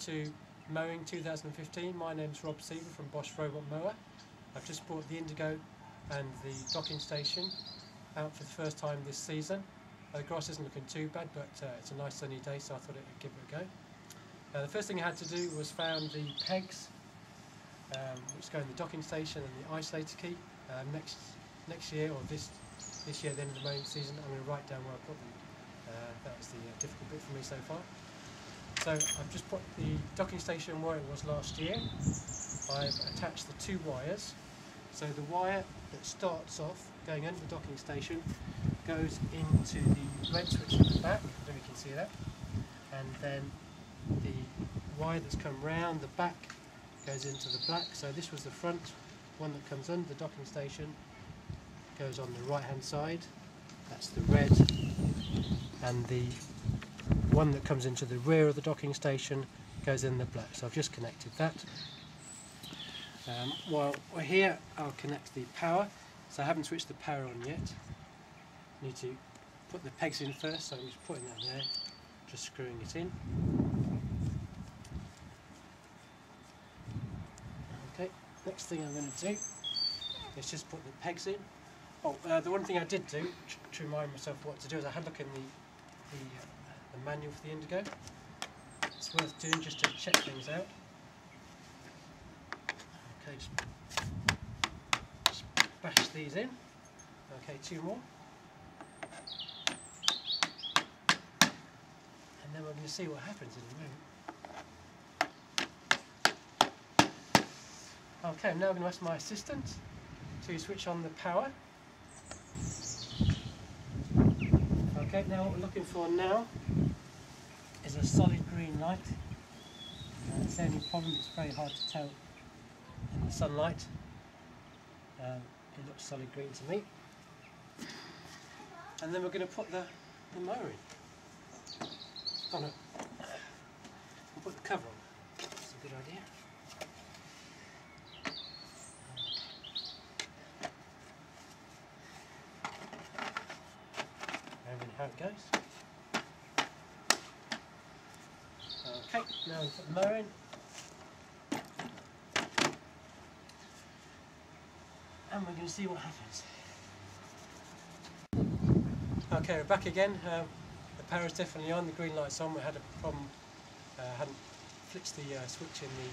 to Mowing 2015. My name's Rob from Boschrobotmower. I've just brought the Indego and the docking station out for the first time this season. The grass isn't looking too bad, but it's a nice sunny day, so I thought I'd give it a go. The first thing I had to do was found the pegs which go in the docking station and the isolator key. Next year, or this year, at the end of the mowing season, I'm going to write down where I put them. That was the difficult bit for me so far. So I've just put the docking station where it was last year. I've attached the two wires. So the wire that starts off going under the docking station goes into the red switch at the back, there you can see that, and then the wire that's come round the back goes into the black. So this was the front one that comes under the docking station, goes on the right hand side, that's the red, and the one that comes into the rear of the docking station goes in the black. So I've just connected that. While we're here, I'll connect the power. So I haven't switched the power on yet. Need to put the pegs in first, so I'm just putting that there, just screwing it in. Okay, next thing I'm going to do is just put the pegs in. Oh, the one thing I did do to remind myself what to do is I had a look in the manual for the Indego. It's worth doing just to check things out. Okay, just bash these in. Okay, two more. And then we're going to see what happens in a moment. Okay, I'm now going to ask my assistant to switch on the power. Okay, now what we're looking for now is a solid green light. It's the only problem, it's very hard to tell in the sunlight. It looks solid green to me. And then we're going to put the mower in. Oh no, we'll put the cover on. That's a good idea. How it goes. Okay, now we'll put the mower in. And we're going to see what happens. Okay, we're back again. The power is definitely on, the green light's on. We had a problem, hadn't flicked the switch in the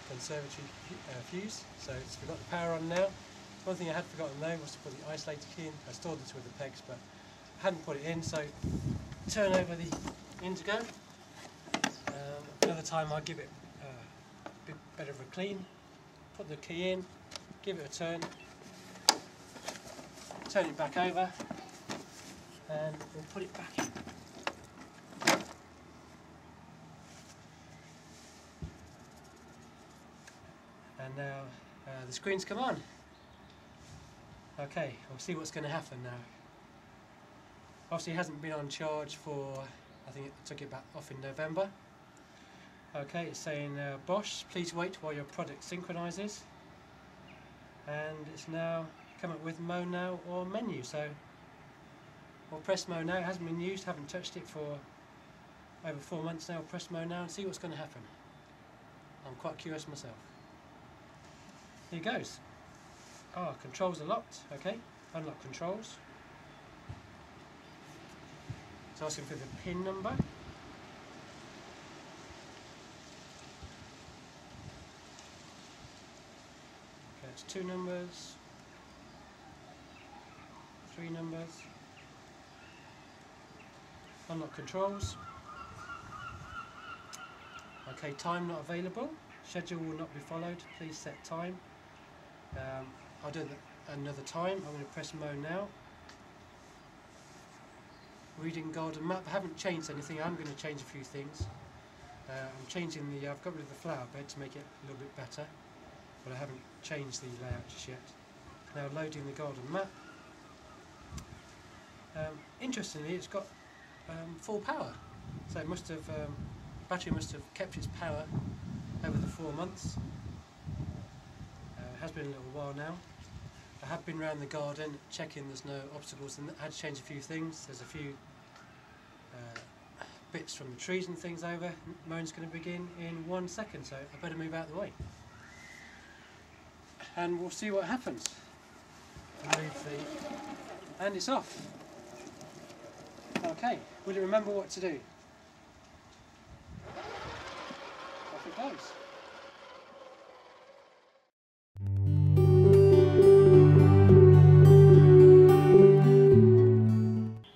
conservatory fuse, so we've got the power on now. One thing I had forgotten though was to put the isolator key in. I stored this with the pegs, but hadn't put it in, so turn over the Indego. Another time I'll give it a bit better of a clean, put the key in, give it a turn it back over, and we'll put it back in. And now the screen's come on. Okay, we'll see what's going to happen now. Obviously it hasn't been on charge for, I think it took it back off in November. Okay, it's saying Bosch, please wait while your product synchronises. And it's now come up with mow now or menu, so we'll press mow now. It hasn't been used, haven't touched it for over 4 months now. Press mow now and see what's going to happen. I'm quite curious myself. Here goes. Controls are locked. Okay, unlock controls. It's asking for the PIN number. Okay, it's 2 numbers, 3 numbers. Unlock controls. Okay, time not available. Schedule will not be followed. Please set time. I'll do that another time. I'm going to press mow now. Reading garden map. I haven't changed anything. I'm going to change a few things. I'm changing I've got rid of the flower bed to make it a little bit better, but I haven't changed the layout just yet. Now loading the garden map. Interestingly, it's got full power, so it must have battery must have kept its power over the 4 months. It has been a little while now. I have been around the garden checking there's no obstacles, and I had to change a few things. There's a few bits from the trees and things over. Mowing's going to begin in 1 second, so I better move out of the way. And we'll see what happens. And it's off. Okay, will it remember what to do? Off it goes.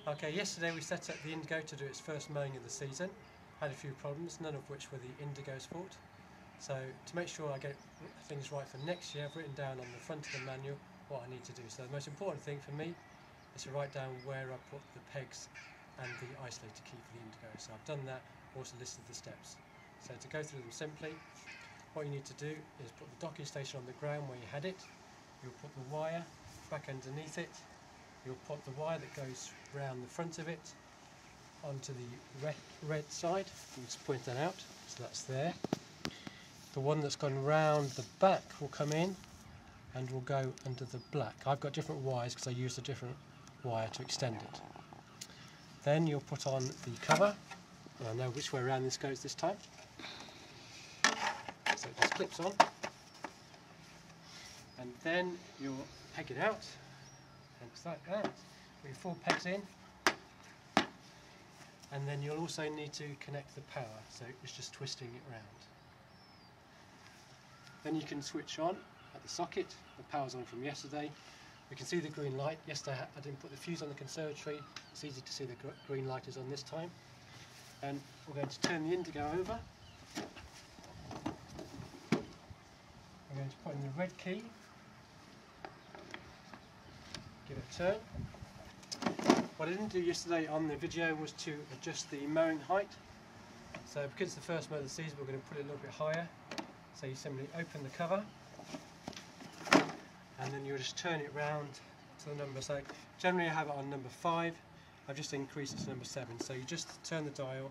Okay, yesterday we set up the Indego to do its first mowing of the season. Had a few problems, none of which were the Indigo's fault. So to make sure I get things right for next year, I've written down on the front of the manual what I need to do. So the most important thing for me is to write down where I put the pegs and the isolator key for the Indego. So I've done that, also listed the steps. So to go through them simply, what you need to do is put the docking station on the ground where you had it. You'll put the wire back underneath it. You'll put the wire that goes round the front of it onto the red side. You just point that out, so that's there. The one that's gone round the back will come in and will go under the black. I've got different wires because I used a different wire to extend it. Then you'll put on the cover. I know which way around this goes this time. So it just clips on. And then you'll peg it out. Looks like that. Put your 4 pegs in. And then you'll also need to connect the power, so it's just twisting it round. Then you can switch on at the socket. The power's on from yesterday. We can see the green light. Yesterday I didn't put the fuse on the conservatory. It's easy to see the green light is on this time. And we're going to turn the Indego over. We're going to put in the red key. Give it a turn. What I didn't do yesterday on the video was to adjust the mowing height. So because it's the first mow of the season, we're going to put it a little bit higher. So you simply open the cover and then you'll just turn it round to the number. So generally I have it on number 5. I've just increased it to number 7. So you just turn the dial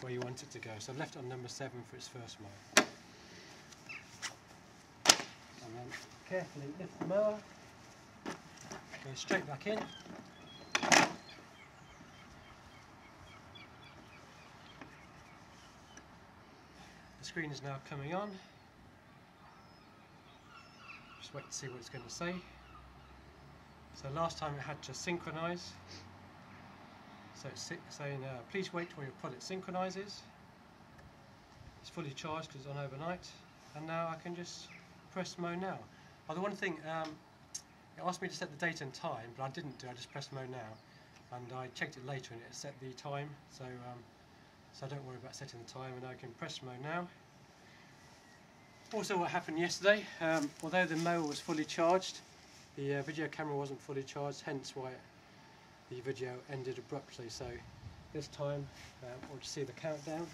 where you want it to go. So I've left it on number 7 for its first mow. And then carefully lift the mower, go straight back in. The screen is now coming on. Just wait to see what it's going to say. So last time it had to synchronise. So it's saying please wait till your product synchronises. It's fully charged because it's on overnight. And now I can just press mow now. Oh, the one thing, it asked me to set the date and time, but I didn't do. I just pressed mow now. And I checked it later and it set the time. So don't worry about setting the time, and I can press mow now. Also what happened yesterday, although the mower was fully charged, the video camera wasn't fully charged, hence why the video ended abruptly. So this time we'll just see the countdown.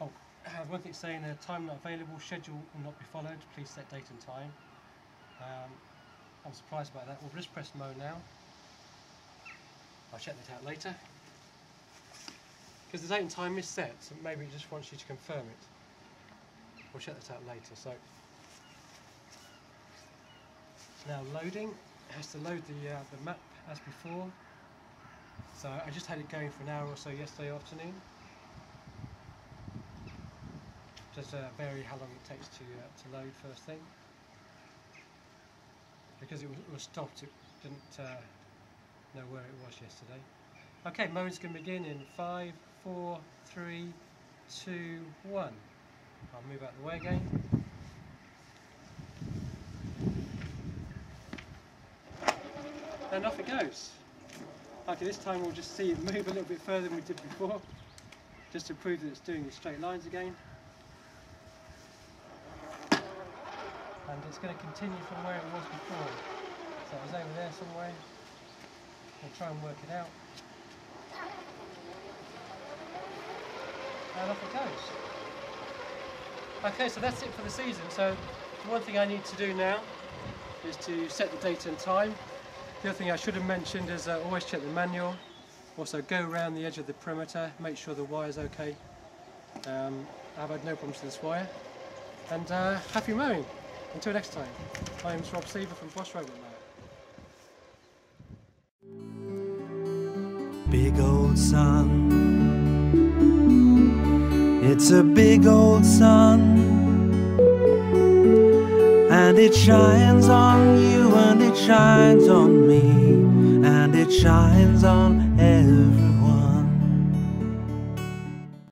Oh, one thing saying time not available, schedule will not be followed, please set date and time. I'm surprised about that. We'll just press mow now. I'll check that out later. Because the date and time is set, so maybe it just wants you to confirm it. We'll check that out later. So it's now loading. It has to load the map as before. So I just had it going for an hour or so yesterday afternoon. Just vary how long it takes to load first thing. Because it was stopped, it didn't know where it was yesterday. Okay, mowing's going to begin in 5, 4, 3, 2, 1. I'll move out of the way again. And off it goes. Okay, this time we'll just see it move a little bit further than we did before, just to prove that it's doing the straight lines again. And it's going to continue from where it was before. So it was over there somewhere. We'll try and work it out. And off it goes. Okay, so that's it for the season. So the one thing I need to do now is to set the date and time. The other thing I should have mentioned is always check the manual. Also go around the edge of the perimeter, make sure the wire's okay. I've had no problems with this wire. And happy mowing. Until next time, my name is Rob Seaver from Bosch Robotmower. big old sun. It's a big old sun, and it shines on you, and it shines on me, and it shines on everyone.